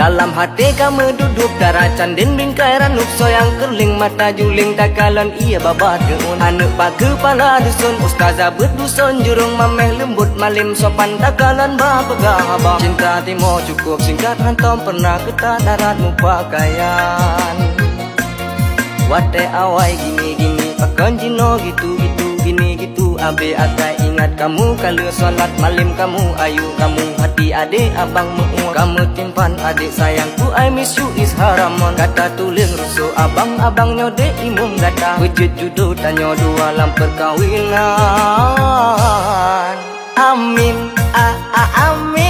Dalam hati kamu duduk darah candin bingkai ranuk soyang kerling mata juling takalan ia babat geun anak pak kepala dusun ustazah berdusun jurung mameh lembut malim sopan takalan bapegah abah cinta timo cukup singkat hantam pernah ketat daratmu pakaian wate awai gini pakan jino gitu gini gitu abe atai ingat kamu kalau sholat malim kamu ayu kamu hati adik abang mau kamu timpan adik sayangku I miss you is haramon kata tuling rusuh abang nyode imum gata wujud judo tanya dua lam perkawinan amin amin